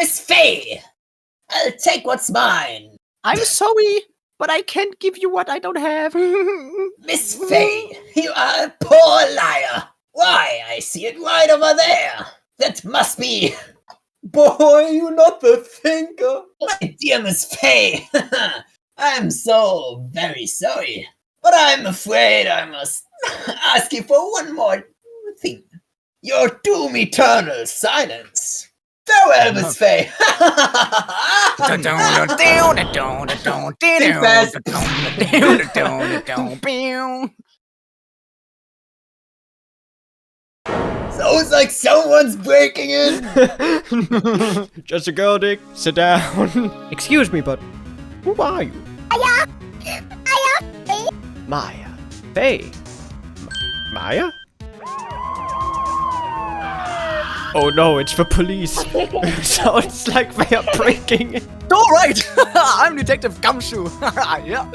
Miss Fey! I'll take what's mine. I'm sorry, but I can't give you what I don't have. Miss Fey, you are a poor liar. Why, I see it right over there. That must be... Boy, you're not the thinker. My dear Miss Fey, I'm so very sorry. But I'm afraid I must ask you for one more thing. Your doom eternal silence. Farewell, Miss Fey. Sounds like someone's breaking in. Just a girl, Dick. Sit down. Excuse me, but who are you? Maya Fey. Maya? Oh no, it's the police. Sounds like they are breaking in. Alright! I'm Detective Gumshoe. Yeah.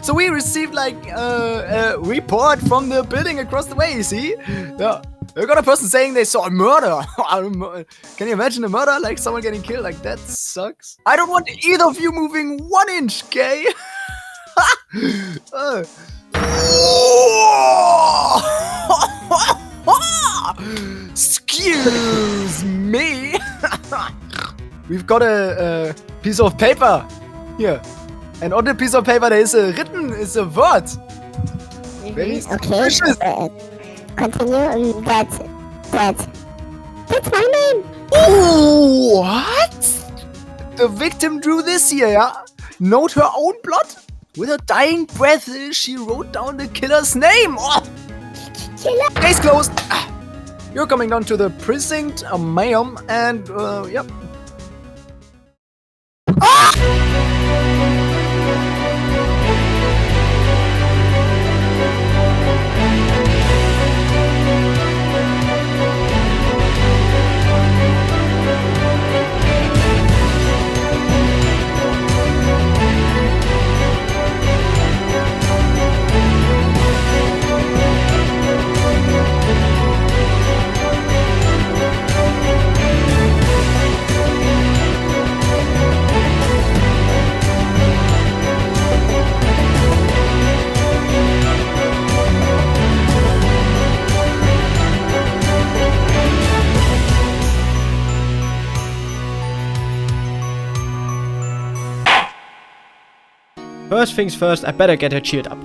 So we received like a report from the building across the way, see? Yeah. We got a person saying they saw a murder. Can you imagine a murder? Like someone getting killed? Like that sucks. I don't want either of you moving 1 inch, okay? Excuse me. We've got a piece of paper here. And on the piece of paper there is a word. Very suspicious. Continue. That's my name. Ooh, what? The victim drew this here, yeah? Note her own blood? With her dying breath, she wrote down the killer's name. Oh. Killer. Case closed. You're coming down to the precinct, ma'am, and yep. First things first, I better get her cheered up.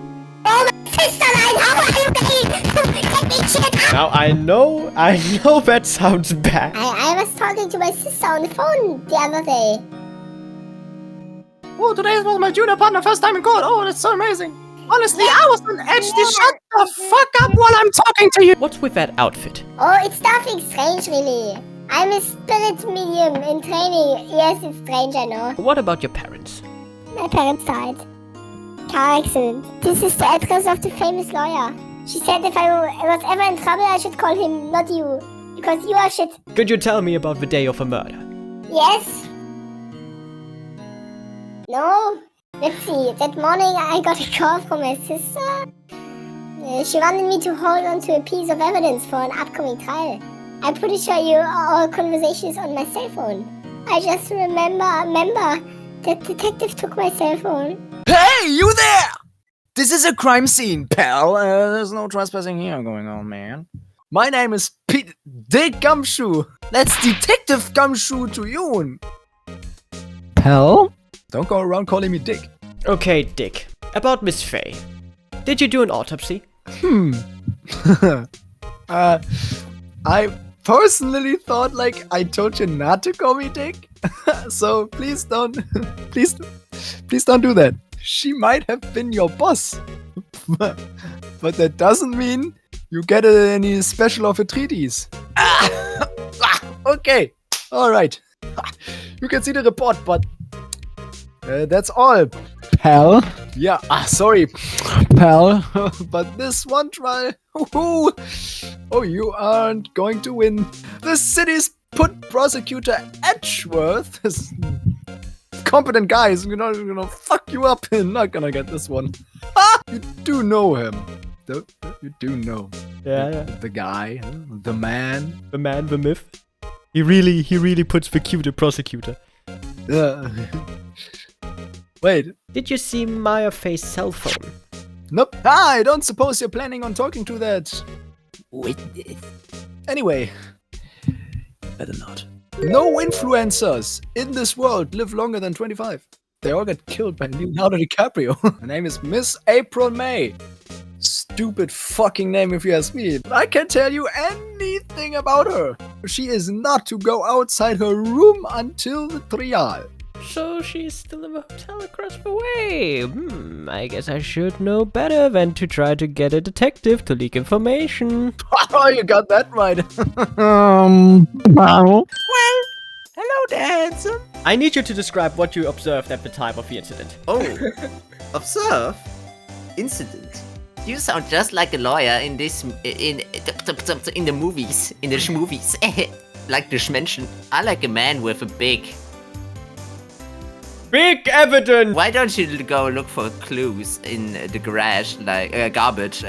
Oh, my sister, how are you getting? Get me cheered up. Now I know that sounds bad. I was talking to my sister on the phone the other day. Oh, today was my junior partner first time in court. Oh, that's so amazing. Honestly, I was on edge. Shut the fuck up while I'm talking to you. What's with that outfit? Oh, it's nothing strange, really. I'm a spirit medium in training. Yes, it's strange, I know. What about your parents? My parents died. Car accident. This is the address of the famous lawyer. She said if I was ever in trouble, I should call him, not you. Because you are shit. Could you tell me about the day of a murder? Yes? No? Let's see. That morning I got a call from my sister. She wanted me to hold on to a piece of evidence for an upcoming trial. I'm pretty sure our conversation is on my cell phone. I just remember that detective took my cell phone. Hey, you there! This is a crime scene, pal. There's no trespassing here going on, man. My name is Dick Gumshoe. That's Detective Gumshoe to you. Pal? Don't go around calling me Dick. Okay, Dick. About Miss Fey. Did you do an autopsy? I personally thought like I told you not to call me Dick. So please don't do that. She might have been your boss. But that doesn't mean you get any special opportunities. Okay. Alright. You can see the report, but that's all, pal. Yeah, sorry, pal. But this one trial, oh, you aren't going to win. The city's put Prosecutor Edgeworth, this competent guy, is gonna fuck you up. You're not gonna get this one. You do know him. You do know. Yeah. The guy, the man. The man, the myth. He really puts the cute prosecutor. Yeah. Wait. Did you see Maya Fey's cell phone? Nope. I don't suppose you're planning on talking to that witness. Anyway. Better not. No influencers in this world live longer than 25. They all get killed by Leonardo DiCaprio. Her name is Miss April May. Stupid fucking name if you ask me. But I can't tell you anything about her. She is not to go outside her room until the trial. So she's still in the hotel across the way. I guess I should know better than to try to get a detective to leak information. Oh, you got that right. Well, hello there, handsome. I need you to describe what you observed at the time of the incident. Oh, observe? Incident? You sound just like a lawyer in the movies, in the schmovies. Like the schmenschen. I like a man with a big evidence! Why don't you go look for clues in the garage, like garbage?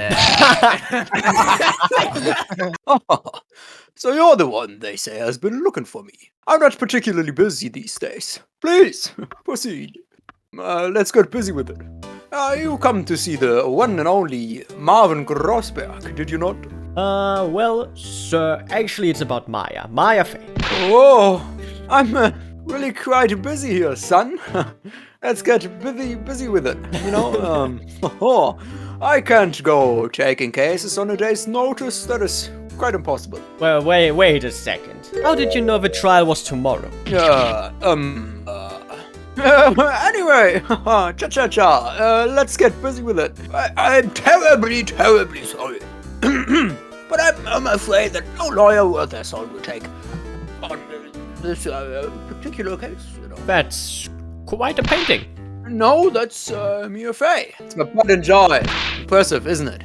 Oh, so you're the one they say has been looking for me. I'm not particularly busy these days. Please, proceed. Let's get busy with it. You come to see the one and only Marvin Grossberg, did you not? Well, sir, actually it's about Maya Fey. Oh, I'm really quite busy here, son. Let's get busy with it, you know? I can't go taking cases on a day's notice. That is quite impossible. Well, wait a second. How did you know the trial was tomorrow? Anyway, cha-cha-cha, let's get busy with it. I'm terribly sorry. But I'm afraid that no lawyer worth their salt will take on this particular case, you know. That's quite a painting. No, that's Mia Fey. It's my pride and joy. Impressive, isn't it?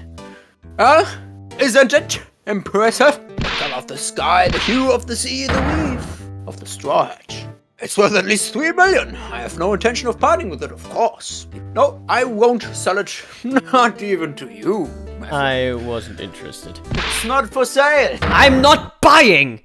Isn't it impressive? The color of the sky, the hue of the sea, the weave of the straw hatch. It's worth at least 3 million. I have no intention of parting with it, of course. No, I won't sell it. Not even to you, my friend. I wasn't interested. It's not for sale. I'm not buying!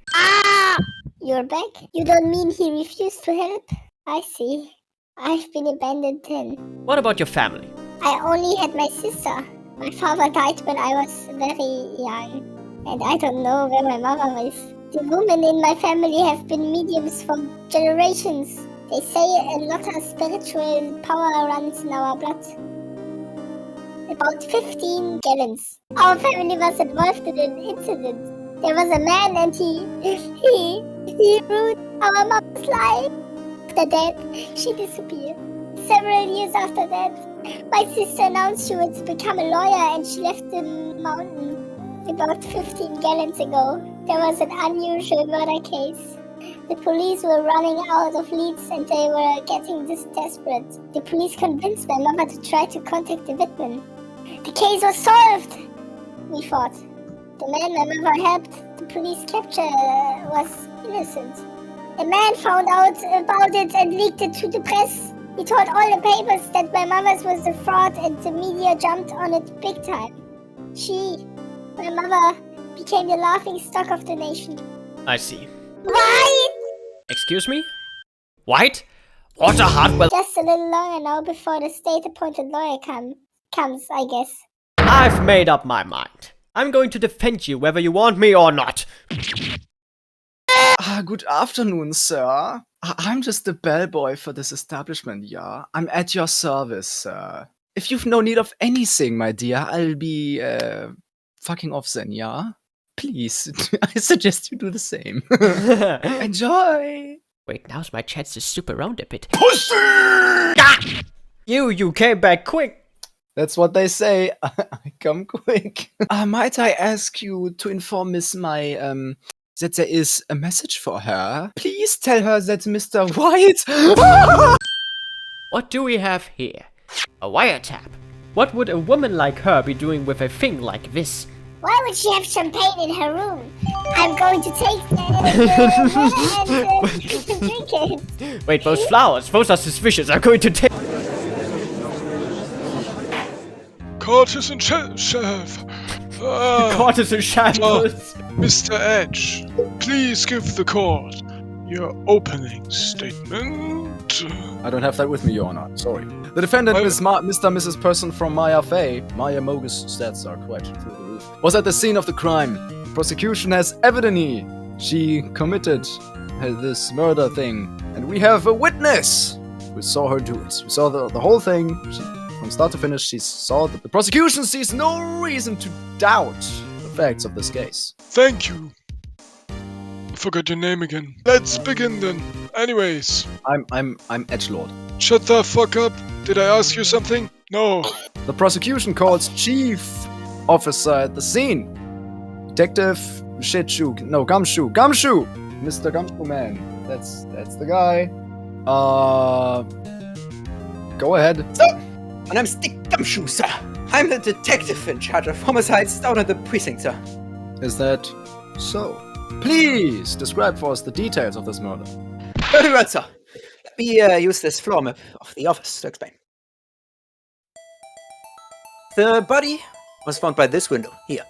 You're back? You don't mean he refused to help? I see. I've been abandoned then. What about your family? I only had my sister. My father died when I was very young. And I don't know where my mother is. The women in my family have been mediums for generations. They say a lot of spiritual power runs in our blood. About 15 gallons. Our family was involved in an incident. There was a man and he ruined our mother's life. After that, she disappeared. Several years after that, my sister announced she would become a lawyer and she left the mountain. About 15 gallons ago, there was an unusual murder case. The police were running out of leads and they were getting desperate. The police convinced my mother to try to contact the victim. The case was solved, we thought. The man my mother helped the police capture was innocent. A man found out about it and leaked it to the press. He told all the papers that my mother's was a fraud and the media jumped on it big time. My mother, became the laughing stock of the nation. I see. White! Excuse me? White? What a Hartwell. Just a little longer now before the state-appointed lawyer comes, I guess. I've made up my mind. I'm going to defend you whether you want me or not. Good afternoon, sir. I'm just the bellboy for this establishment, yeah? I'm at your service, sir. If you've no need of anything, my dear, I'll be, fucking off then, yeah? Please, I suggest you do the same. Enjoy! Wait, now's my chance to soup around a bit. Pussy! Ah! You came back quick! That's what they say. I come quick. Might I ask you to inform Miss Mai, that there is a message for her? Please tell her that Mr. White... What do we have here? A wiretap. What would a woman like her be doing with a thing like this? Why would she have champagne in her room? I'm going to take and drink it. Wait, those flowers, those are suspicious. I'm going to take... Court is in chef. The court is in shambles. Mr. Edge, please give the court your opening statement. I don't have that with me, Your Honor. Sorry. The defendant, Mr. and Mrs. Person from Maya Fey, Maya Mogus stats are quite through the roof, was at the scene of the crime. Prosecution has evidently she committed this murder thing, and we have a witness who saw her do it. We saw the whole thing. From start to finish, she saw that the prosecution sees no reason to doubt the facts of this case. Thank you. I forgot your name again. Let's begin then. Anyways. I'm Edgelord. Shut the fuck up. Did I ask you something? No. The prosecution calls chief officer at the scene. Detective Gumshoe. Mr. Gumshoe man. That's the guy. Go ahead. So, my name's Dick Gumshoe, sir. I'm the detective in charge of homicides down at the precinct, sir. Is that so? Please describe for us the details of this murder. Very well, sir. Let me use this floor map of the office to explain. The body was found by this window, here.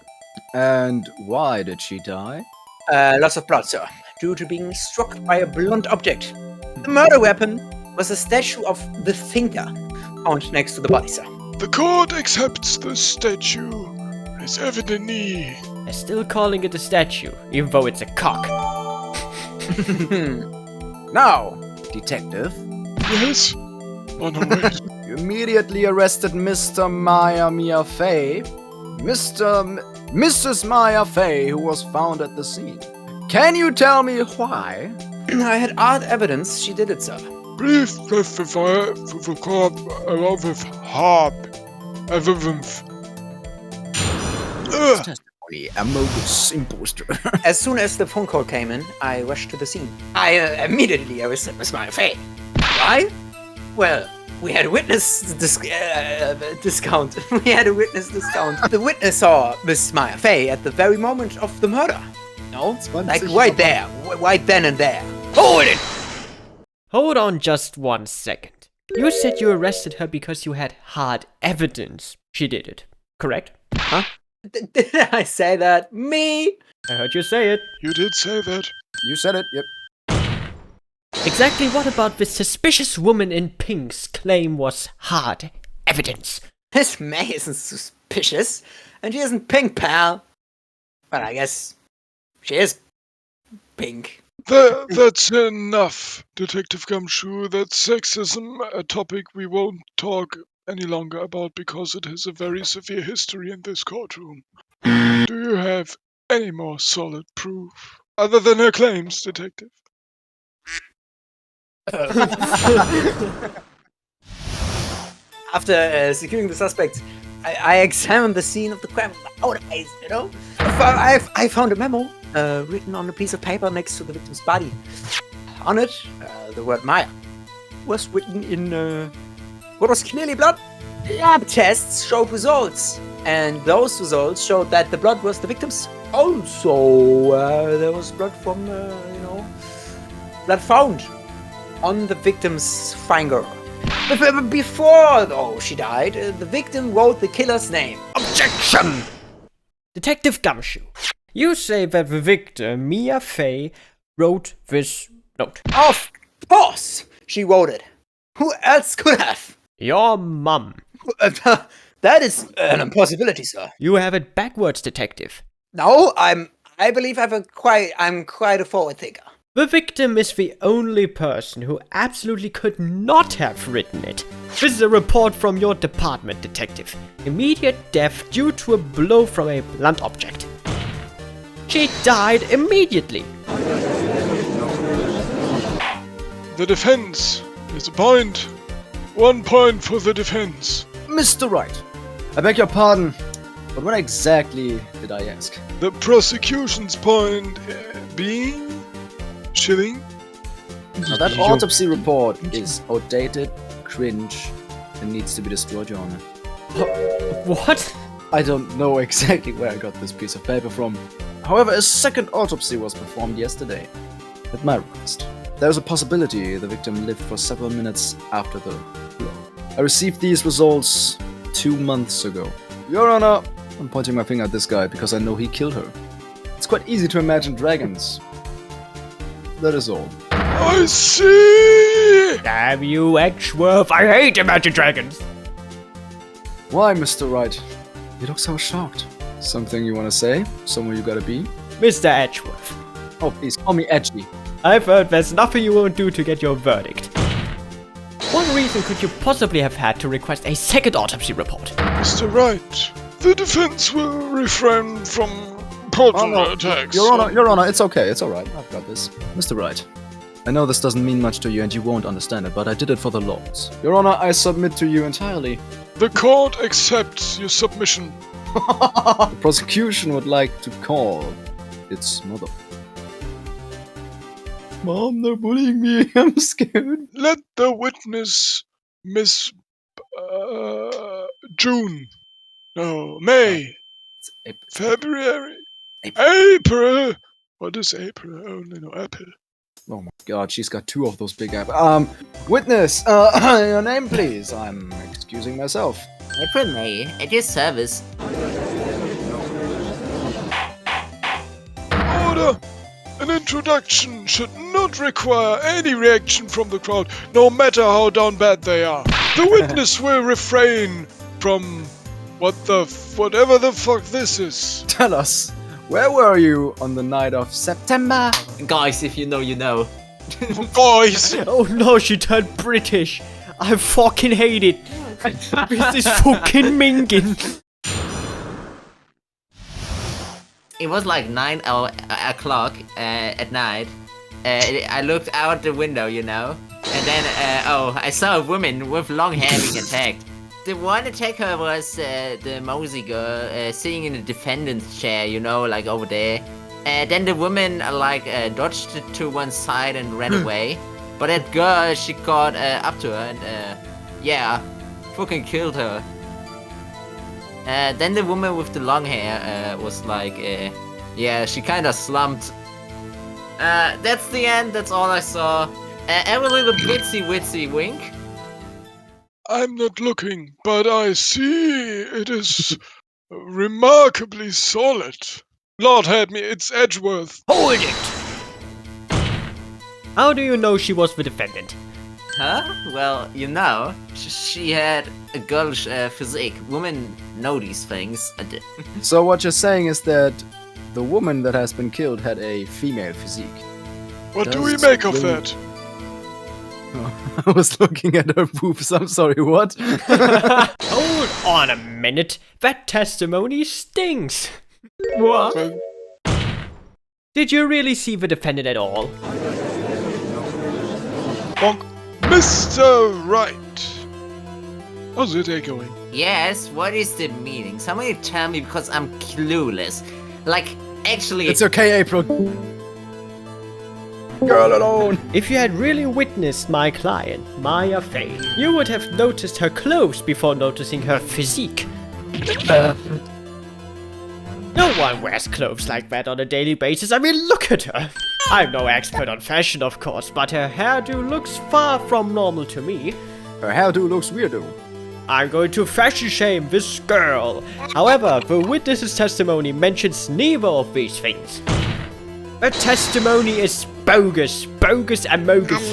And why did she die? Lots of blood, sir, due to being struck by a blunt object. The murder weapon was a statue of the Thinker, found next to the body, sir. The court accepts the statue as evidently. They're still calling it a statue, even though it's a cock. Now, detective. Yes? Oh no, wait. You immediately arrested Mr. Mia Fey. Mrs. Maya Fey, who was found at the scene. Can you tell me why? I had odd evidence she did it, sir. Please specify the court along with harp. Testimony, a Mogus imposter. As soon as the phone call came in, I rushed to the scene. I immediately arrested Miss Maya Fey. Why? Well, we had a witness discount. We had a witness discount. The witness saw Miss Maya Fey at the very moment of the murder. No? Like right there. Right then and there. Hold it! Hold on just 1 second. You said you arrested her because you had hard evidence she did it, correct? Huh? Did I say that? Me? I heard you say it. You did say that. You said it, yep. Exactly what about this suspicious woman in pink's claim was hard evidence? Miss May isn't suspicious, and she isn't pink, pal. But I guess she is pink. That's enough, Detective Gumshoe. That's sexism, a topic we won't talk any longer about because it has a very severe history in this courtroom. Do you have any more solid proof? Other than her claims, Detective? After securing the suspect, I examined the scene of the crime with my own eyes, you know? I found a memo written on a piece of paper next to the victim's body. On it, the word Maya was written in what was clearly blood. Lab tests showed results, and those results showed that the blood was the victim's. Also, there was blood from, blood found on the victim's finger. But before, though, she died, the victim wrote the killer's name. Objection! Detective Gumshoe, you say that the victim, Mia Fey, wrote this note. Of course she wrote it. Who else could have? Your mum. That is an impossibility, sir. You have it backwards, detective. No, I believe I'm quite a forward thinker. The victim is the only person who absolutely could not have written it. This is a report from your department, detective. Immediate death due to a blow from a blunt object. She died immediately. The defense is a point. 1 point for the defense. Mr. Wright, I beg your pardon, but what exactly did I ask? The prosecution's point being... Shilling? Now that autopsy report is outdated, cringe, and needs to be destroyed, Your Honor. What? I don't know exactly where I got this piece of paper from. However, a second autopsy was performed yesterday, at my request. There is a possibility the victim lived for several minutes after the blow. I received these results 2 months ago. Your Honor, I'm pointing my finger at this guy because I know he killed her. It's quite easy to imagine dragons. That is all. I see! Damn you, Edgeworth. I hate Imagine Dragons. Why, Mr. Wright? You look so shocked. Something you want to say? Somewhere you gotta be? Mr. Edgeworth, Oh, please, call me Edgy. I've heard there's nothing you won't do to get your verdict. What reason could you possibly have had to request a second autopsy report? Mr. Wright, the defense will refrain from portal attacks. Your Honor, it's okay, it's alright. I've got this. Mr. Wright, I know this doesn't mean much to you and you won't understand it, but I did it for the Lords. Your Honor, I submit to you entirely. The court accepts your submission. The prosecution would like to call its mother. Mom, they're bullying me. I'm scared. Let the witness, Miss June. No, May. February. April. What is April? I only know April. Oh my god, she's got two of those big apples. Witness, your name please. I'm excusing myself. April May, at your service. Order! An introduction should not require any reaction from the crowd, no matter how down bad they are. The witness will refrain from whatever the fuck this is. Tell us, where were you on the night of September? Guys, if you know, you know. Boys! Oh no, she turned British. I fucking hate it. This is fucking minging. It was like 9 o'clock at night. I looked out the window, you know. And then, I saw a woman with long hair being attacked. The one attacker was the Mosey girl sitting in the defendant's chair, you know, like over there. Then the woman, dodged to one side and ran away. But that girl, she got up to her and, fucking killed her. Then the woman with the long hair was like, she kinda slumped. That's the end, that's all I saw. Have a little bitsy witsy wink. I'm not looking, but I see it is remarkably solid. Lord help me, it's Edgeworth. Hold it! How do you know she was the defendant? Huh? Well, you know, she had a girlish physique. Women know these things. So what you're saying is that the woman that has been killed had a female physique. What do we Does make of really- that? Oh, I was looking at her boobs, I'm sorry, what? Hold on a minute. That testimony stinks. What? Did you really see the defendant at all? Bonk. Mr. Wright. How's your day going? Yes, what is the meaning? Somebody tell me because I'm clueless. Like, actually... It's okay, April. Girl alone. If you had really witnessed my client, Maya Fey, you would have noticed her clothes before noticing her physique. No one wears clothes like that on a daily basis. I mean, look at her. I'm no expert on fashion, of course, but her hairdo looks far from normal to me. Her hairdo looks weirdo. I'm going to fashion shame this girl. However, the witness's testimony mentions neither of these things. Her testimony is bogus and mogus.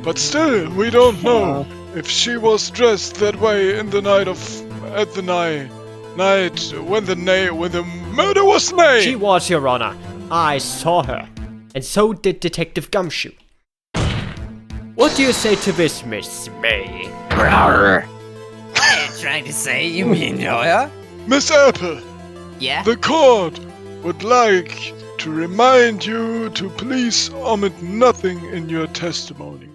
But still, we don't know if she was dressed that way in the night when the murder was made. She was, Your Honor. I saw her. And so did Detective Gumshoe. What do you say to this, Miss May? What are you trying to say? You mean lawyer? Miss Apple, Yeah? the court would like to remind you to please omit nothing in your testimony.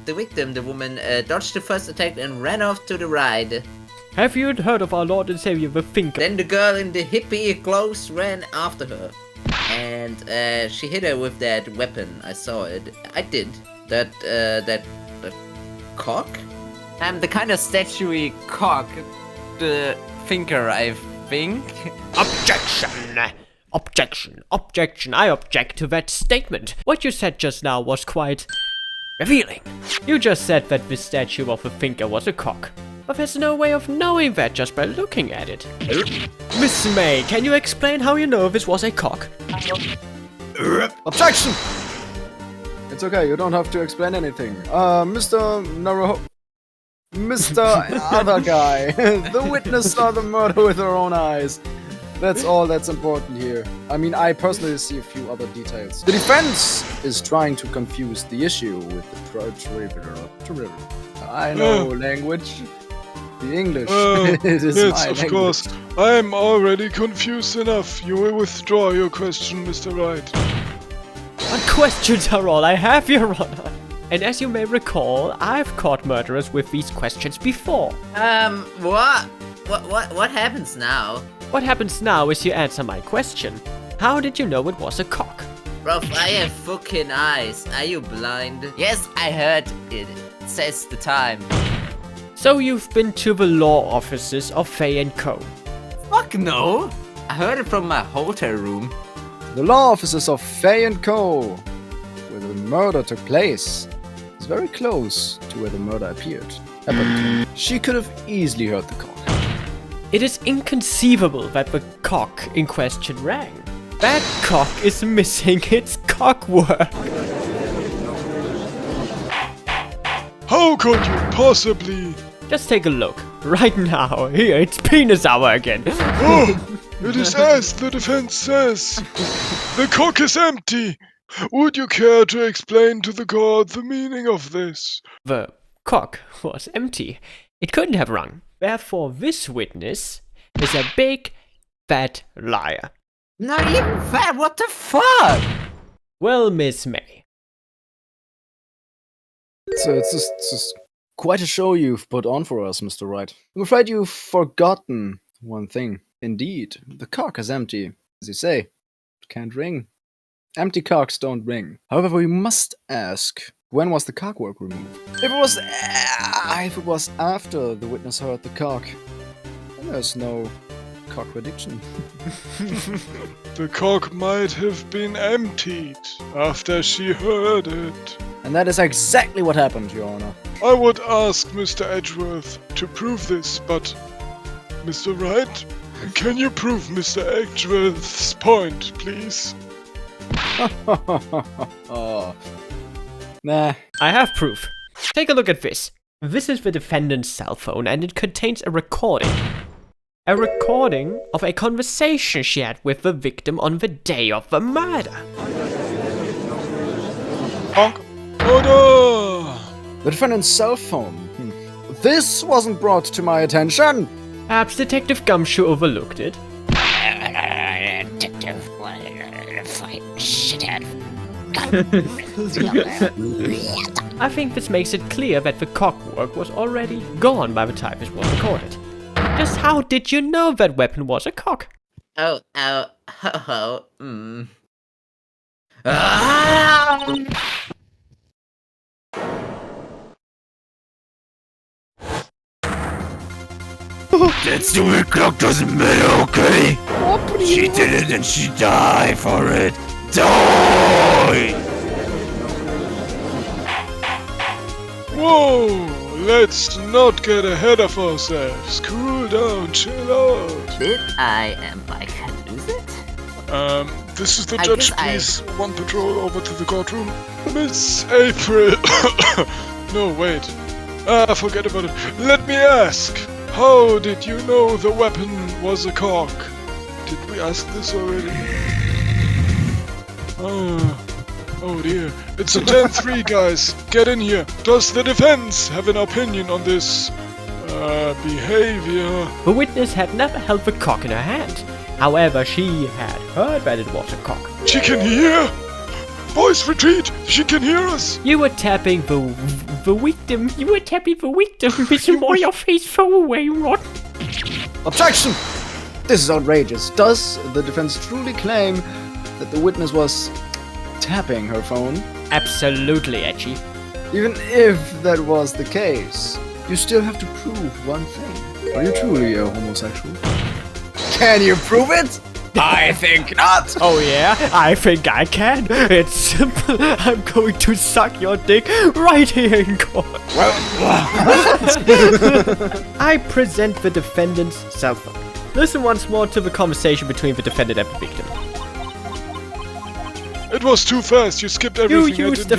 The victim, the woman, dodged the first attack and ran off to the right. Have you heard of our Lord and Savior, the Thinker? Then the girl in the hippie clothes ran after her. And she hit her with that weapon. I saw it. I did. That cock? The kind of statuey cock. The thinker, I think. Objection. I object to that statement. What you said just now was quite Revealing. You just said that the statue of a finger was a cock. But there's no way of knowing that just by looking at it. Miss May, can you explain how you know this was a cock? Objection! It's okay, you don't have to explain anything. Mr. Other guy. The witness saw the murder with her own eyes. That's all that's important here. I mean, I personally see a few other details. The defense is trying to confuse the issue with the prosecutor. I know language. The English. It is yes, my of language. course. I'm already confused enough. You will withdraw your question, Mr. Wright. But questions are all I have, Your Honor. And as you may recall, I've caught murderers with these questions before. What happens now? What happens now is you answer my question. How did you know it was a cock? Bro, I have fucking eyes. Are you blind? Yes, I heard it. It says the time. So you've been to the law offices of Fey & Co. Fuck no. I heard it from my hotel room. The law offices of Fey & Co., where the murder took place, is very close to where the murder happened. She could have easily heard the cock. It is inconceivable that the cock in question rang. That cock is missing its cockwork. How could you possibly? Just take a look. Right now. Here, it's penis hour again. Oh, it is as the defense says. The cock is empty. Would you care to explain to the court the meaning of this? The cock was empty. It couldn't have rung. Therefore, this witness is a big, fat liar. Not even fat, what the fuck? Well, Miss May. So it's just quite a show you've put on for us, Mr. Wright. I'm afraid you've forgotten one thing. Indeed, the cock is empty. As you say, it can't ring. Empty cocks don't ring. However, we must ask, when was the cockwork removed? If it was after the witness heard the cock, then there's no cock prediction. The cock might have been emptied after she heard it. And that is exactly what happened, Your Honor. I would ask Mr. Edgeworth to prove this, but Mr. Wright, can you prove Mr. Edgeworth's point, please? Oh. Nah. I have proof. Take a look at this. This is the defendant's cell phone and it contains a recording. A recording of a conversation she had with the victim on the day of the murder. Honk. Order! The defendant's cell phone. This wasn't brought to my attention. Perhaps Detective Gumshoe overlooked it. Detective, fight shithead. I think this makes it clear that the cockwork was already gone by the time this was recorded. Just how did you know that weapon was a cock? Ah! That stupid clock doesn't matter, okay? She did it and she died for it. Die! Whoa! Let's not get ahead of ourselves. Cool down, chill out. Did I lose it? This is the I judge, guess I- please. One patrol over to the courtroom. Miss April. No, wait. Forget about it. Let me ask. How did you know the weapon was a cock? Did we ask this already? Oh dear. It's a 10-3, guys. Get in here. Does the defense have an opinion on this behavior? The witness had never held the cock in her hand. However, she had heard that it was a cock. She can hear! Boys, retreat! She can hear us! You were tapping the victim. You were tapping the victim. Mr. Maya Fey, throw away, Rod. Objection! This is outrageous. Does the defense truly claim that the witness was tapping her phone? Absolutely, Edgy. Even if that was the case, you still have to prove one thing. Are you truly a homosexual? Can you prove it? I think not. Oh yeah? I think I can. It's simple. I'm going to suck your dick right here in court. I present the defendant's cell phone. Listen once more to the conversation between the defendant and the victim. It was too fast. You skipped everything. You used the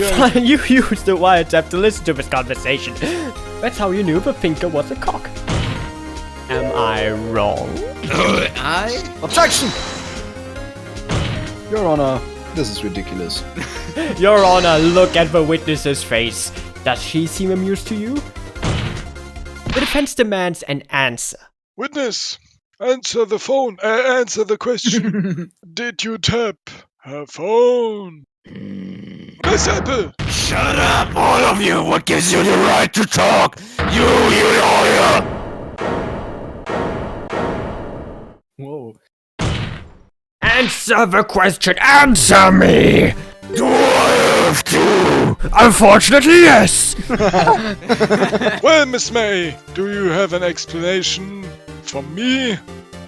wiretap to listen to this conversation. That's how you knew the thinker was a cock. Am I wrong? Objection! Your Honor, this is ridiculous. Your Honor, look at the witness's face. Does she seem amused to you? The defense demands an answer. Witness, answer the phone. Answer the question. Did you tap her phone? Miss Apple! Shut up, all of you! What gives you the right to talk? You lawyer! Whoa. Answer the question! Answer me! Do I have to? Unfortunately, yes! Well, Miss May, do you have an explanation for me?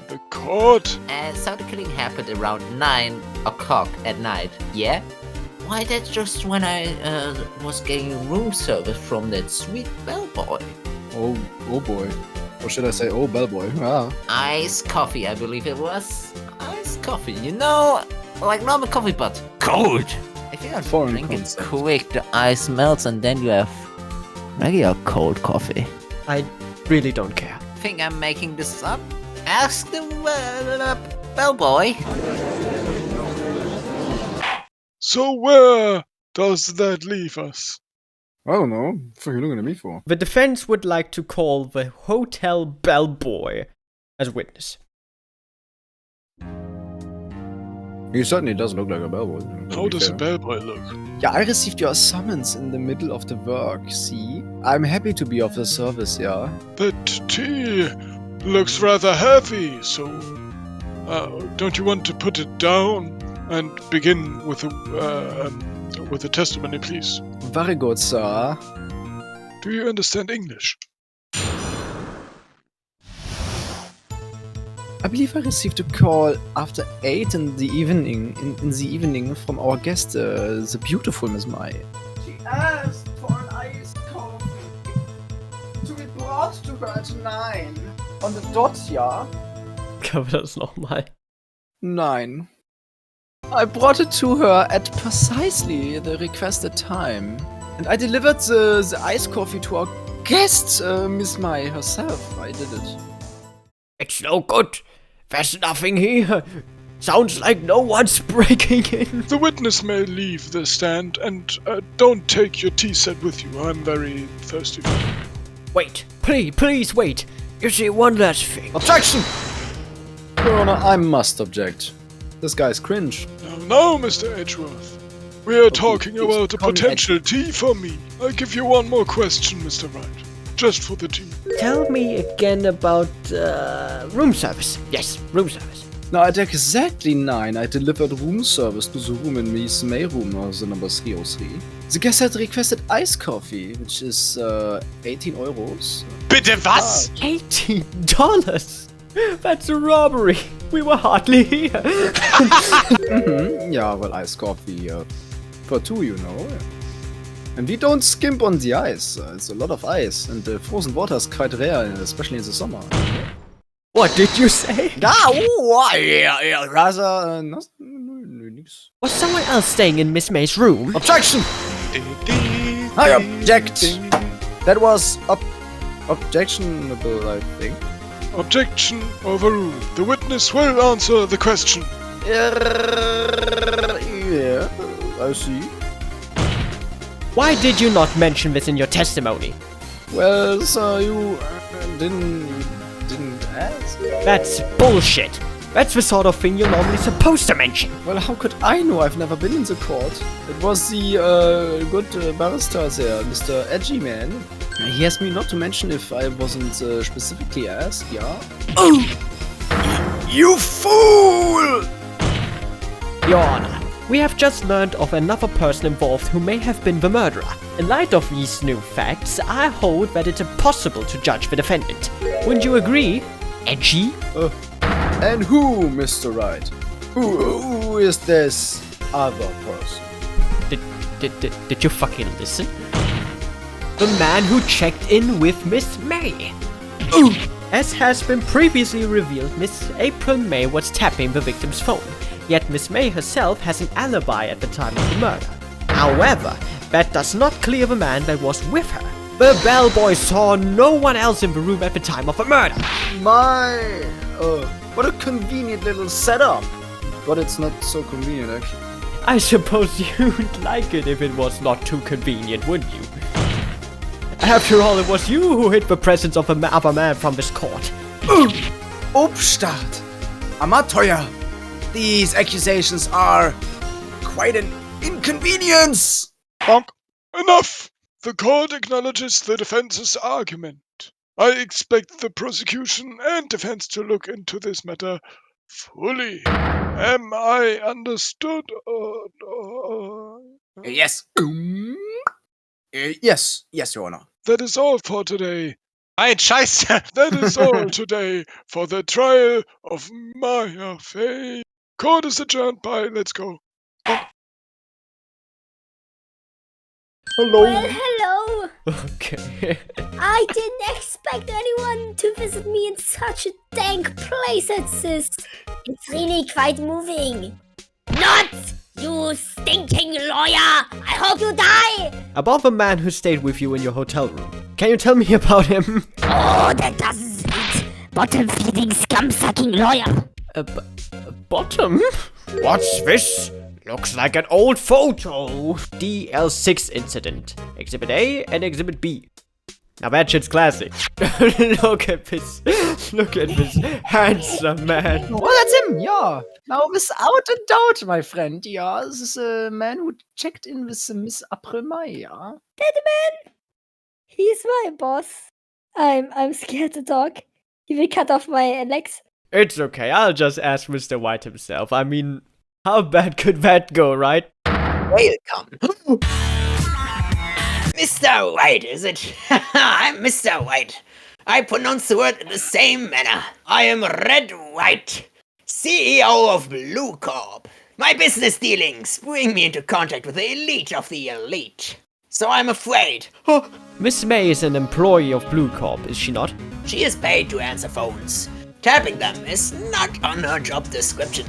The court? So the killing happened around 9 o'clock at night, yeah? Why, that's just when I was getting room service from that sweet bellboy. Oh boy. Or should I say, oh bellboy? Ah. Iced coffee, I believe it was. Iced coffee, you know, like normal coffee, but cold. If you don't Foreign drink concept. it quick, the ice melts and then you have regular cold coffee. I really don't care. Think I'm making this up? Ask the bellboy. So where does that leave us? I don't know. What are you looking at me for? The defense would like to call the hotel bellboy as witness. He certainly does look like a bellboy. How does a bellboy look? Yeah, I received your summons in the middle of the work, see? I'm happy to be of the service, yeah? That tea looks rather heavy, so don't you want to put it down and begin with the testimony, please? Very good, sir. Do you understand English? I believe I received a call after 8 in the evening, in the evening from our guest, the beautiful Miss Maya. She asked for an iced coffee to be brought to her at 9. On the dot, yeah? Können wir das nochmal? 9. I brought it to her at precisely the requested time. And I delivered the iced coffee to our guest, Miss Maya herself. I did it. It's no good. There's nothing here. Sounds like no one's breaking in. The witness may leave the stand and don't take your tea set with you. I'm very thirsty for it. Wait, please wait. You see, one last thing. Objection! Your Honor, I must object. This guy's cringe. No, Mr. Edgeworth. We are talking please, about a call me potential tea for me. I give you one more question, Mr. Wright. Just for the tea. Tell me again about room service. Yes, room service. Now at exactly 9, I delivered room service to the room in Miss May room, the number 303. The guest had requested iced coffee, which is 18 euros. Bitte was? $18? That's a robbery. We were hardly here. Yeah, well, iced coffee for 2, you know. And we don't skimp on the ice. It's a lot of ice, and the frozen water is quite rare, especially in the summer. What did you say? Yeah, rather, nix. Was someone else staying in Miss May's room? Objection! I object! That was objectionable, I think. Objection overruled. The witness will answer the question. Yeah, I see. Why did you not mention this in your testimony? Well, sir, you didn't ask. That's bullshit. That's the sort of thing you're normally supposed to mention. Well, how could I know? I've never been in the court. It was the good barrister there, Mr. Edgy Man. He asked me not to mention if I wasn't specifically asked, yeah? Oh! You fool! Your Honor, we have just learned of another person involved who may have been the murderer. In light of these new facts, I hold that it's impossible to judge the defendant. Wouldn't you agree, Edgy? And who, Mr. Wright? Who is this other person? Did you fucking listen? The man who checked in with Miss May. As has been previously revealed, Miss April May was tapping the victim's phone, yet Miss May herself has an alibi at the time of the murder. However, that does not clear the man that was with her. The bellboy saw no one else in the room at the time of the murder. What a convenient little setup. But it's not so convenient, actually. I suppose you'd like it if it was not too convenient, wouldn't you? After all, it was you who hid the presence of a other man from this court. Obstadt! Amateur! These accusations are quite an inconvenience! Bonk. Enough! The court acknowledges the defense's argument. I expect the prosecution and defense to look into this matter fully. Am I understood? Yes. Yes, Your Honor. That is all for today. Ein Scheiße! That is all today for the trial of Maya Fey. Court is adjourned. Bye. Let's go. Hello. Well, hello. Okay. I didn't expect anyone to visit me in such a dank place as this. It's really quite moving. Not, you stinking lawyer! I hope you die! About the man who stayed with you in your hotel room. Can you tell me about him? Oh, that does it. Bottom-feeding, scum-sucking lawyer. Bottom? What's this? Looks like an old photo. DL6 incident. Exhibit A and Exhibit B. Now that shit's classic. Look at this. Look at this handsome man. Well, that's him, yeah. Now, without a doubt, my friend, yeah, this is a man who checked in with Miss April May, yeah. That man? He's my boss. I'm scared to talk. He will cut off my legs. It's okay. I'll just ask Mr. White himself. I mean, how bad could that go, right? Welcome. Mr. White, is it? I'm Mr. White. I pronounce the word in the same manner. I am Red White, CEO of Blue Corp. My business dealings bring me into contact with the elite of the elite. So I'm afraid. Miss May is an employee of Blue Corp, is she not? She is paid to answer phones. Tapping them is not on her job description.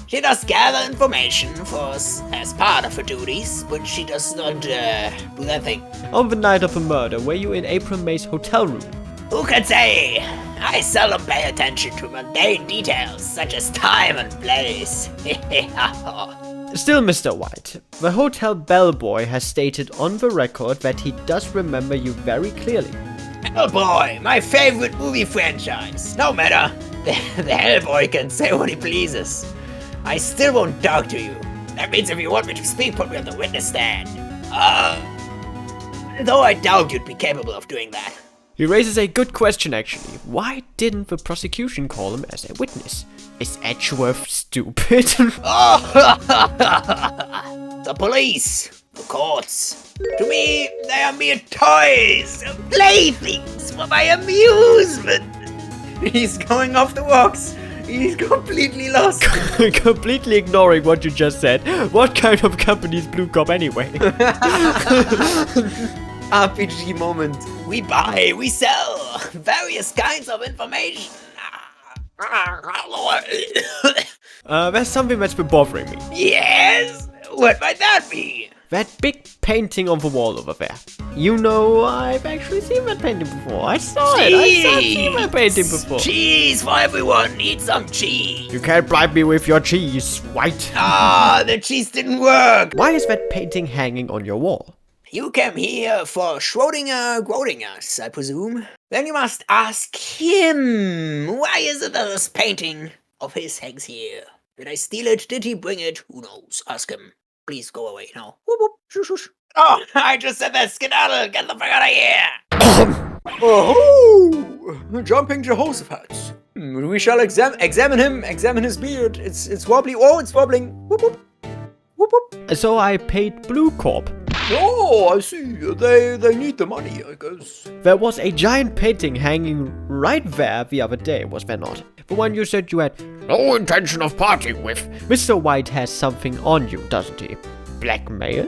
She does gather information as part of her duties, but she does not do that thing. On the night of the murder, were you in April May's hotel room? Who could say? I seldom pay attention to mundane details such as time and place. Still, Mr. White, the hotel bellboy has stated on the record that he does remember you very clearly. Bellboy, my favorite movie franchise. No matter, the Hellboy can say what he pleases. I still won't talk to you. That means if you want me to speak, put me on the witness stand. Though I doubt you'd be capable of doing that. He raises a good question, actually. Why didn't the prosecution call him as a witness? Is Edgeworth stupid? The police, the courts. To me, they are mere toys, playthings for my amusement. He's going off the walks. He's completely lost. Completely ignoring what you just said. What kind of company is Blue Corp anyway? RPG moment. We buy, we sell various kinds of information. There's something that's been bothering me. Yes? What might that be? That big painting on the wall over there. You know, I've actually seen that painting before. I saw it. I've seen that painting before. Cheese for everyone. Eat some cheese. You can't bribe me with your cheese, White. The cheese didn't work. Why is that painting hanging on your wall? You came here for Grodinger's, I presume. Then you must ask him. Why is it that this painting of his hangs here? Did I steal it? Did he bring it? Who knows? Ask him. Please go away now. Whoop, whoop. Shush, shush. Oh, I just said that. Skedaddle. Get the fuck out of here. Oh, jumping Jehoshaphat. We shall examine him, examine his beard. It's wobbly. Oh, it's wobbling. Whoop, whoop. Whoop, whoop. So I paid Blue Corp. Oh, I see. They need the money, I guess. There was a giant painting hanging right there the other day, was there not? The one you said you had no intention of parting with. Mr. White has something on you, doesn't he? Blackmail?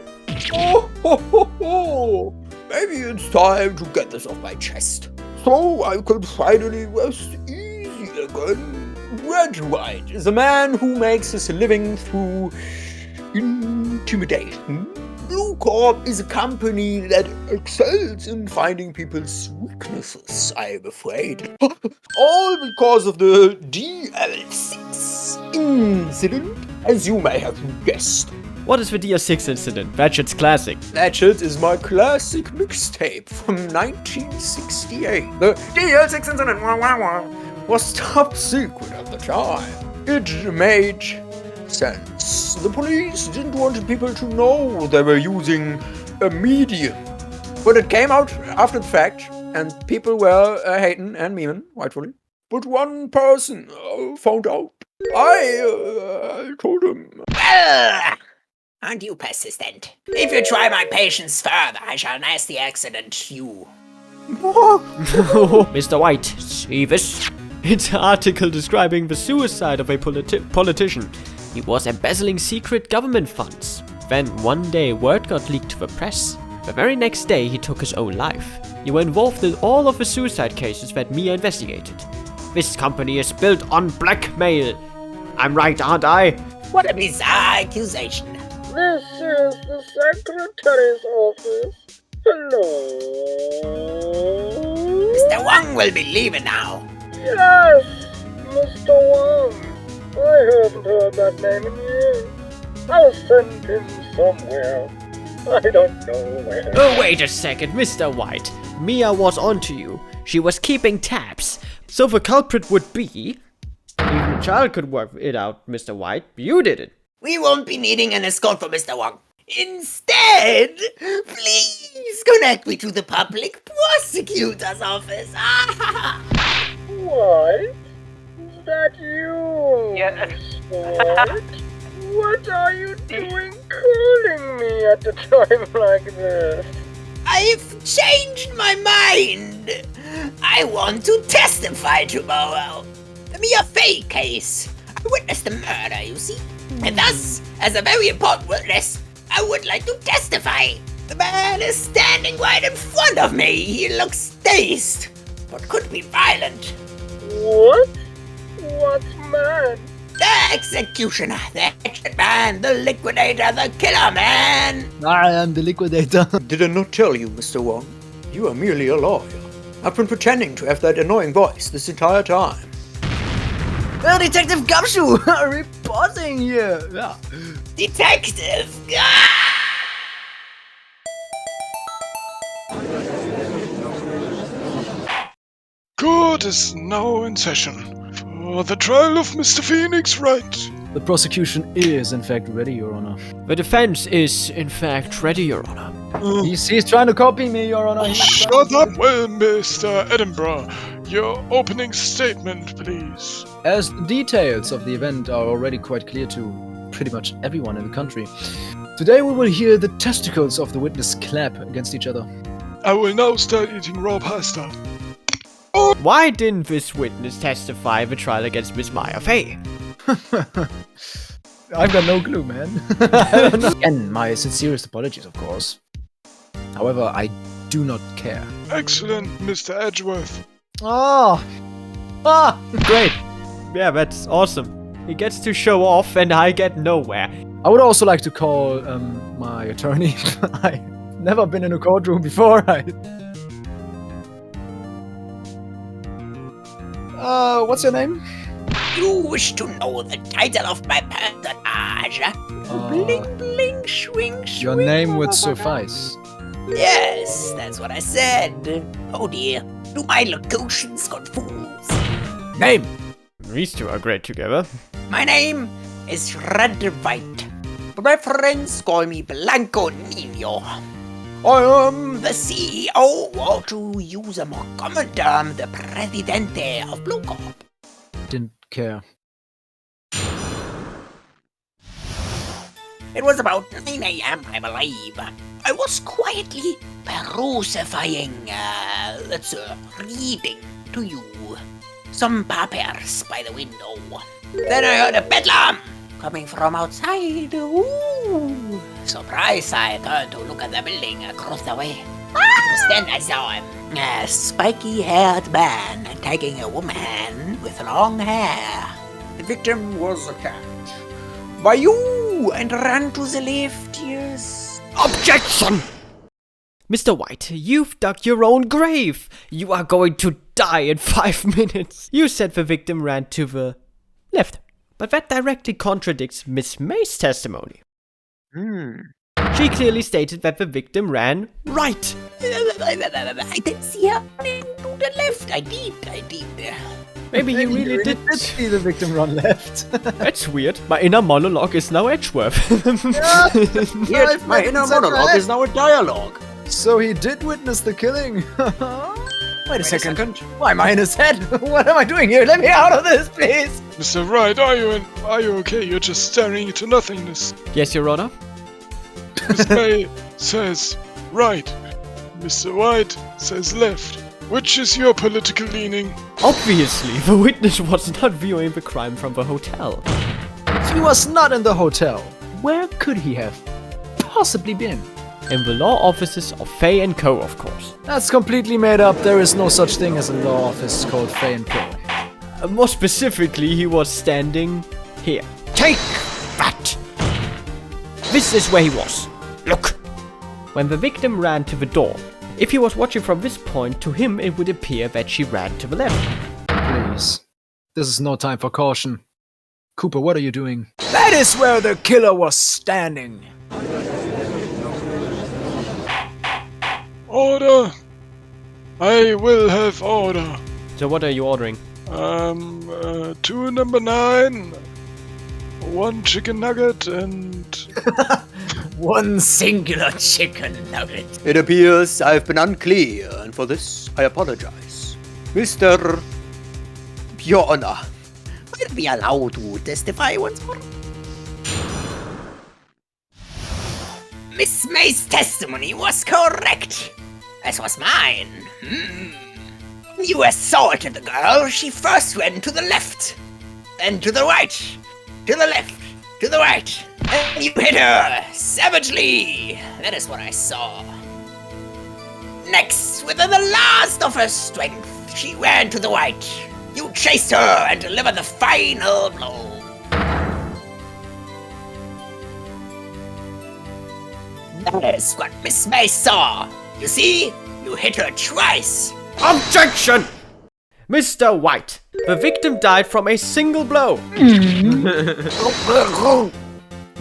Oh, ho, ho, ho. Maybe it's time to get this off my chest, so I could finally rest easy again. Red Wright is a man who makes his living through intimidation. Blue Corp is a company that excels in finding people's weaknesses, I'm afraid. All because of the DL6 incident, as you may have guessed. What is the DL6 incident? Ratchet's classic. Ratchet is my classic mixtape from 1968. The DL6 incident was top secret at the time. It made sense. The police didn't want people to know they were using a medium. But it came out after the fact, and people were hating and memeing, rightfully. But one person found out. I told him. Well, aren't you persistent? If you try my patience further, I shall nasty accident you. Mr. White, see this? It's an article describing the suicide of a politician. He was embezzling secret government funds. Then one day word got leaked to the press. The very next day he took his own life. You were involved in all of the suicide cases that Mia investigated. This company is built on blackmail. I'm right, aren't I? What a bizarre accusation. This is the Secretary's office. Hello? Mr. Wang will be leaving now. Yes, Mr. Wang. I haven't heard that name in years. I'll send him somewhere. I don't know where. Oh, wait a second, Mr. White. Mia was onto you. She was keeping tabs. So the culprit would be... Even a child could work it out, Mr. White. You did it. We won't be needing an escort for Mr. Wang. Instead, please connect me to the public prosecutor's office. What? Is that you? Yes. What? What are you doing calling me at a time like this? I've changed my mind. I want to testify tomorrow. The Mia Fey case. I witnessed the murder, you see. And thus, as a very important witness, I would like to testify. The man is standing right in front of me. He looks dazed, but could be violent. What? What man? The executioner, the hatchet man, the liquidator, the killer man. I am the liquidator. Did I not tell you, Mr. Wong? You are merely a lawyer. I've been pretending to have that annoying voice this entire time. Well, Detective Gumshoe reporting here. Yeah. Detective! Court is now in session for the trial of Mr. Phoenix Wright. The prosecution is, in fact, ready, Your Honor. The defense is, in fact, ready, Your Honor. He's trying to copy me, Your Honor. Shut up, well, Mr. Edinburgh. Your opening statement, please. As the details of the event are already quite clear to pretty much everyone in the country, today we will hear the testicles of the witness clap against each other. I will now start eating raw pasta. Why didn't this witness testify in the trial against Miss Maya Fey? I've got no clue, man. Again, my sincerest apologies, of course. However, I do not care. Excellent, Mr. Edgeworth. Great. Yeah, that's awesome. He gets to show off and I get nowhere. I would also like to call my attorney. I've never been in a courtroom before. What's your name? You wish to know the title of my personage? Bling, bling, swing, swing. Your name would suffice. Yes, that's what I said. Oh dear, do my locutions confuse? Name! These two are great together. My name is Red White. Preference call me Blanco Nino. I am the CEO, or to use a more common term, the Presidente of Blue Corp. Didn't care. It was about 9 a.m., I believe. I was quietly perusifying, reading to you. some papers by the window. Then I heard a bedlam coming from outside. Ooh. Surprised, I turned to look at the building across the way. Then I saw him. A spiky-haired man taking a woman with long hair. The victim was attacked by you and ran to the left, yes. Objection! Mr. White, you've dug your own grave. You are going to die in 5 minutes. You said the victim ran to the left, but that directly contradicts Miss May's testimony. She clearly stated that the victim ran right. I did see her running to the left. I did. Maybe he really did. see the victim run left. That's weird. My inner monologue is now Edgeworth. Yet my inner monologue is now a dialogue. So he did witness the killing. Wait a second. Why am I in his head? What am I doing here? Let me out of this, please. Mr. Wright, are you okay? You're just staring into nothingness. Yes, Your Honor. Miss May says right. Mr. White says left. Which is your political leaning? Obviously, the witness was not viewing the crime from the hotel. He was not in the hotel. Where could he have possibly been? In the law offices of Fey & Co., of course. That's completely made up. There is no such thing as a law office called Fey & Co. More specifically, he was standing here. Take that! This is where he was. Look! When the victim ran to the door, if he was watching from this point, to him it would appear that she ran to the left. Please. This is no time for caution. Cooper, what are you doing? That is where the killer was standing. Order! I will have order. So what are you ordering? 2 number 9, 1 chicken nugget, and... One singular chicken nugget. It appears I've been unclear, and for this I apologize. Mr. Your Honor, Will be allowed to testify once more? Miss May's testimony was correct, as was mine. You assaulted the girl. She first went to the left, then to the right, to the left, to the right, and you hit her savagely. That is what I saw. Next, within the last of her strength, she ran to the right. You chased her and delivered the final blow. That is what Miss May saw. You see? You hit her twice. Objection! Mr. White, the victim died from a single blow. The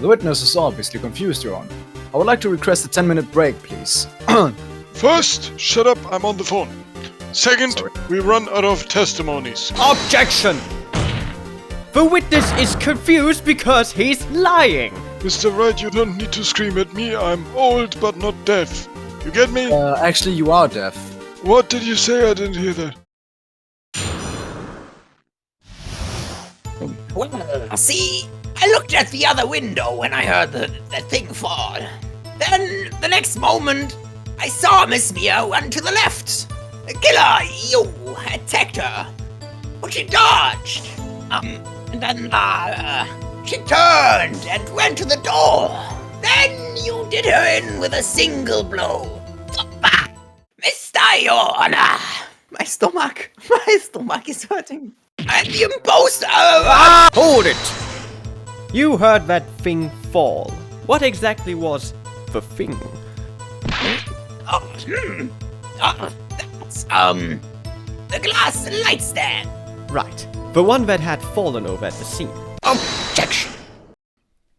witness is obviously confused, Your Honor. I would like to request a 10-minute break, please. First, shut up, I'm on the phone. Second, we run out of testimonies. Objection! The witness is confused because he's lying. Mr. Wright, you don't need to scream at me. I'm old but not deaf. You get me? Actually, you are deaf. What did you say? I didn't hear that. Well, see, I looked at the other window when I heard the thing fall. Then, the next moment, I saw Miss Mia run to the left. The killer, you, attacked her. But she dodged. And then, she turned and went to the door. Then you did her in with a single blow. Mr. Your Honor. My stomach is hurting. And the imposter. Hold it! You heard that thing fall. What exactly was the thing? That's, the glass light stand. Right, the one that had fallen over at the scene. Objection.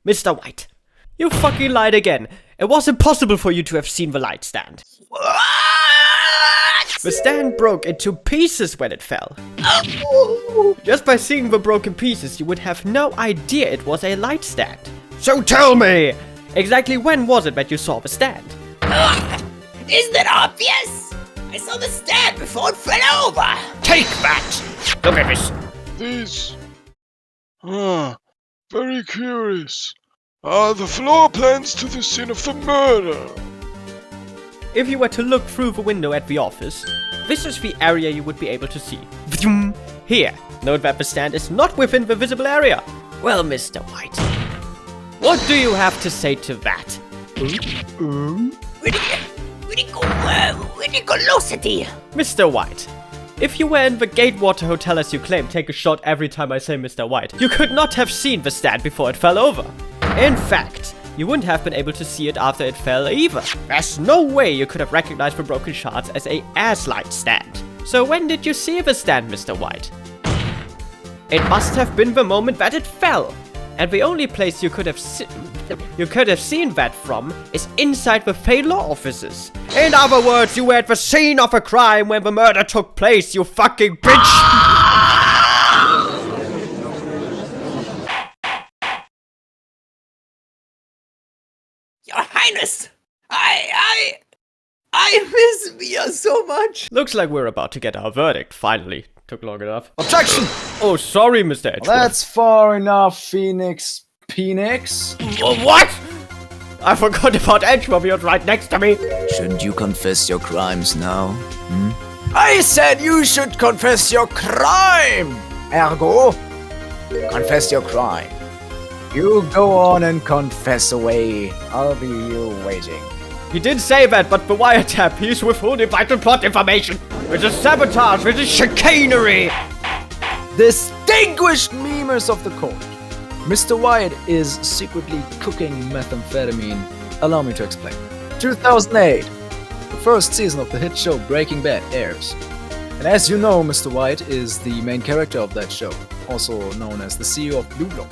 Mr. White, you fucking lied again. It was impossible for you to have seen the light stand. What? The stand broke into pieces when it fell. Oh. Just by seeing the broken pieces, you would have no idea it was a light stand. So tell me, exactly when was it that you saw the stand? Isn't it obvious? I saw the stand before it fell over. Take that! Look at this. These... very curious. Are the floor plans to the scene of the murder? If you were to look through the window at the office, this is the area you would be able to see. Here, note that the stand is not within the visible area. Well, Mr. White, what do you have to say to that? Ridiculosity. Mr. White, if you were in the Gatewater Hotel as you claim, take a shot every time I say Mr. White, you could not have seen the stand before it fell over. In fact, you wouldn't have been able to see it after it fell either. There's no way you could have recognized the broken shards as a light stand. So when did you see the stand, Mr. White? It must have been the moment that it fell. And the only place you could have seen that from is inside the Fey law offices. In other words, you were at the scene of a crime when the murder took place, you fucking bitch! Your Highness, I miss Mia so much. Looks like we're about to get our verdict, finally. Took long enough. Objection! Oh, sorry, Mr. Edgeworth. That's far enough, Phoenix. What? I forgot about Edgeworth, you're right next to me. Shouldn't you confess your crimes now? I said you should confess your crime! Ergo, confess your crime. You go on and confess away. I'll be here waiting. He did say that, but the wiretap, he's withholding vital plot information. This is sabotage, this is chicanery. Distinguished members of the court. Mr. White is secretly cooking methamphetamine. Allow me to explain. 2008, the first season of the hit show Breaking Bad airs. And as you know, Mr. White is the main character of that show, also known as the CEO of Blue Block.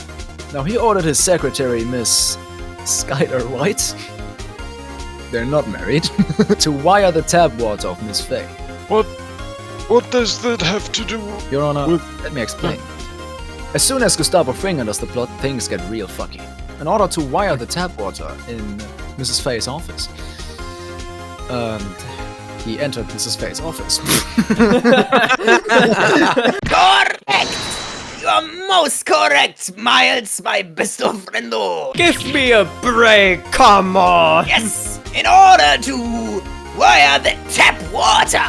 Now he ordered his secretary, Miss Skylar White, they're not married, to wire the tap water of Miss Fey. What does that have to do? Your Honor, let me explain. As soon as Gustavo Fring enters the plot, things get real fucky. In order to wire the tap water in Mrs. Fey's office, he entered Mrs. Fey's office. Correct! You're most correct, Miles, my best of friendo. Give me a break, come on. Yes, in order to wire the tap water,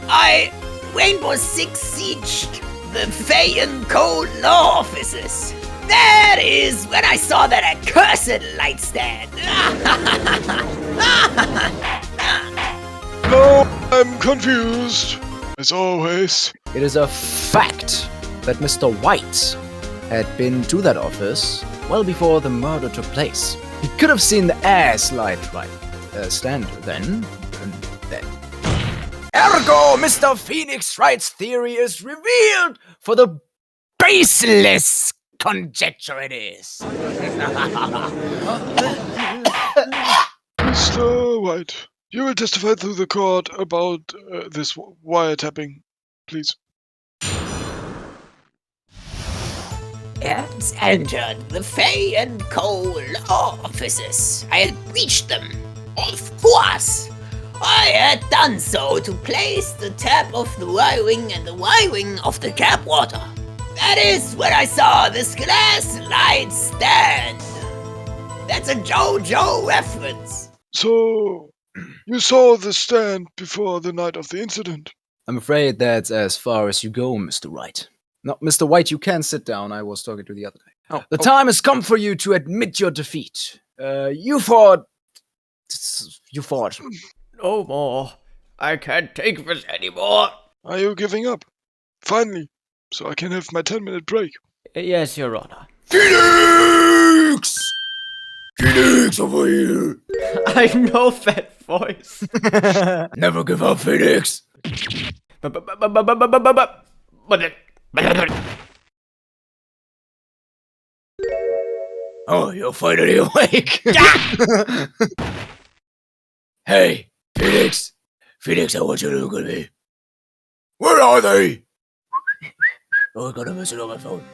I Rainbow Six sieged the Fey and Co. law offices. That is when I saw that accursed light stand. No, I'm confused. As always. It is a fact that Mr. White had been to that office well before the murder took place. He could have seen the light stand then and then. Ergo, Mr. Phoenix Wright's theory is revealed for the baseless conjecture it is. Mr. White, you will testify to the court about this wiretapping, please. Has entered the Fey and Co. law offices. I had breached them. Of course! I had done so to place the tap of the wiring and the wiring of the tap water. That is when I saw this glass light stand. That's a JoJo reference. So, you saw the stand before the night of the incident? I'm afraid that's as far as you go, Mr. Wright. No, Mr. White, you can sit down. I was talking to the other guy. The time has come for you to admit your defeat. You fought. No more. I can't take this anymore. Are you giving up? Finally, so I can have my 10-minute break. Yes, Your Honor. Phoenix! Phoenix, over here! I know that voice. Never give up, Phoenix! Oh, you're finally awake! Hey, Phoenix! Phoenix, I want you to look at me. Where are they? Oh, I got a message on my phone.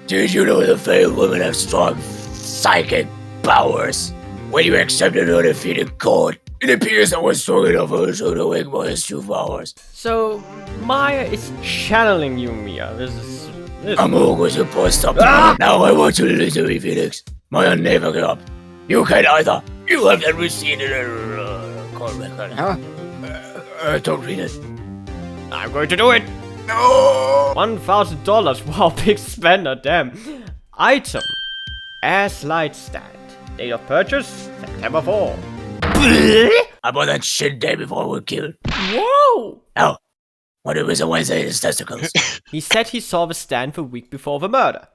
Did you know the failed women have strong psychic powers? When you accepted her defeat in court, it appears I was strong enough for her to ignore his true powers. So, Maya is channeling you, Mia. This is... I'm always supposed to stop. Now I want you to listen to me, Phoenix. Maya never give up. You can either. You have that receipt in a court record. Huh? Don't read it. I'm going to do it. No! $1,000. Wow, big spender, damn. Item. Ass light stand. Date of purchase, September 4. I bought that shit day before we were killed. Whoa! Oh, what if it's a Wednesday in his testicles? He said he saw the stand the week before the murder.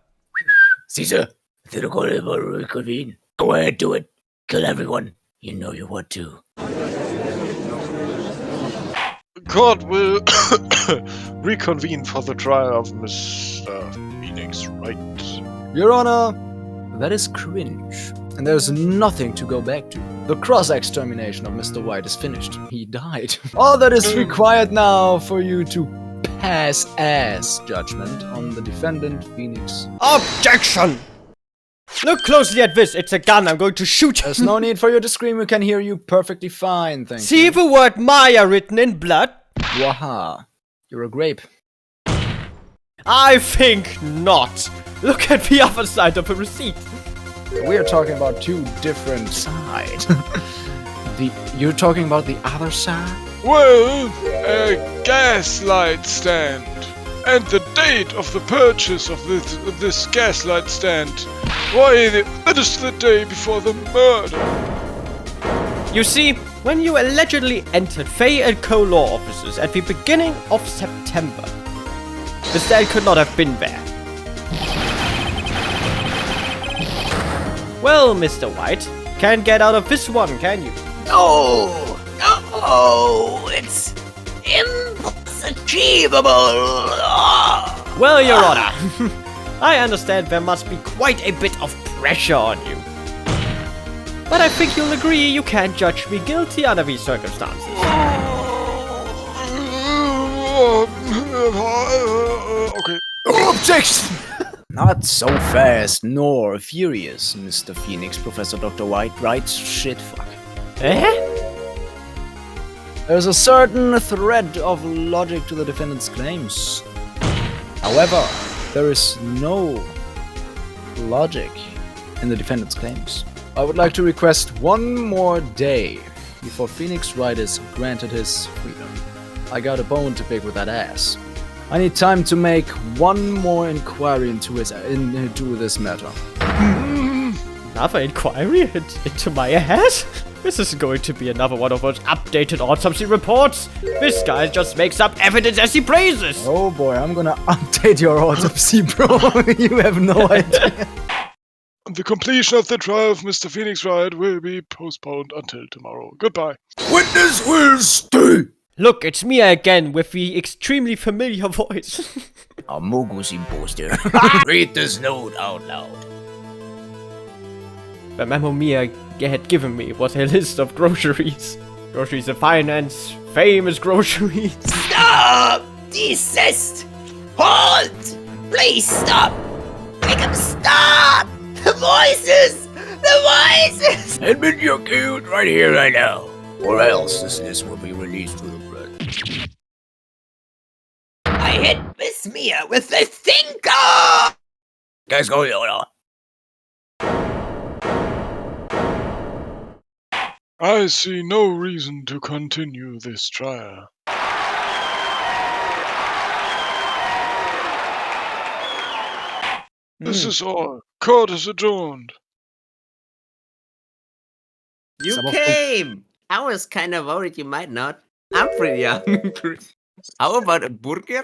Caesar, I think I'll call it a reconvene. Go ahead, do it. Kill everyone. You know you want to. Court will reconvene for the trial of Mr. Phoenix Wright. Your Honor, that is cringe. And there's nothing to go back to. The cross-extermination of Mr. White is finished. He died. All that is required now for you to pass as judgment on the defendant, Phoenix. Objection! Look closely at this. It's a gun. I'm going to shoot. There's no need for you to scream. We can hear you perfectly fine, thank See you. the word Maya written in blood? Waha. You're a grape. I think not. Look at the other side of the receipt. We are talking about two different sides. You're talking about the other side? Well, a gaslight stand. And the date of the purchase of this gaslight stand. Why, that is the day before the murder. You see, when you allegedly entered Fey & Co. law offices at the beginning of September, the stand could not have been there. Well, Mr. White, can't get out of this one, can you? No! No! It's impossible! Well, Your Honor, I understand there must be quite a bit of pressure on you. But I think you'll agree you can't judge me guilty under these circumstances. Okay. Objection! Not so fast nor furious, Mr. Phoenix, Professor Dr. White. Right? Shit, fuck. Eh? There's a certain thread of logic to the defendant's claims. However, there is no logic in the defendant's claims. I would like to request one more day before Phoenix Wright is granted his freedom. I got a bone to pick with that ass. I need time to make one more inquiry into this matter. Another inquiry into my ass? This is going to be another one of those updated autopsy reports. This guy just makes up evidence as he praises. Oh boy, I'm gonna update your autopsy, bro. You have no idea. The completion of the trial of Mr. Phoenix Wright will be postponed until tomorrow. Goodbye. Witness will stay! Look, it's Mia again with the extremely familiar voice. A Mogu's imposter. Read this note out loud. The memo Mia had given me was a list of groceries. Groceries of finance, famous groceries. Stop! Desist! Halt! Please stop! Make him stop! The voices! The voices! Admit you're killed right here, right now. Or else this list will be released to the blood. I hit Miss Mia with the thinker! Guys, go on. I see no reason to continue this trial. This is all. Court is adjourned. You came! I was kind of worried you might not. I'm pretty hungry. How about a burger?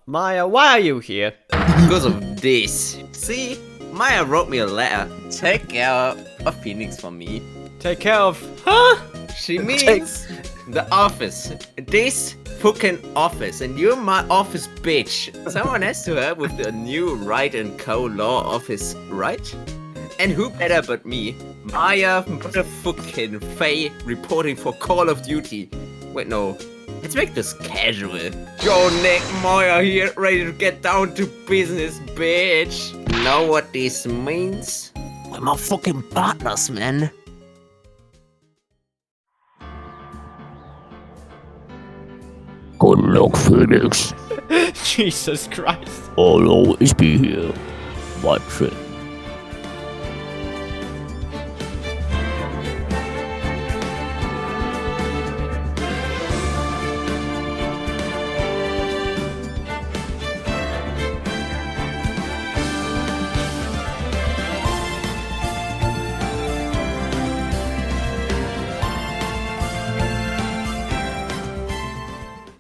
Maya, why are you here? Because of this. See? Maya wrote me a letter. Take care of Phoenix for me. Take care of... Huh? She means the office. This fucking office. And you're my office bitch. Someone has to help with the new Wright & Co. law office, right? And who better but me? Maya motherfucking Fey reporting for Call of Duty. Wait, no. Let's make this casual. Yo, Nick, Maya here, ready to get down to business, bitch. Know what this means? We're my fucking partners, man. Good luck, Phoenix. Jesus Christ. I'll always be here. My friend.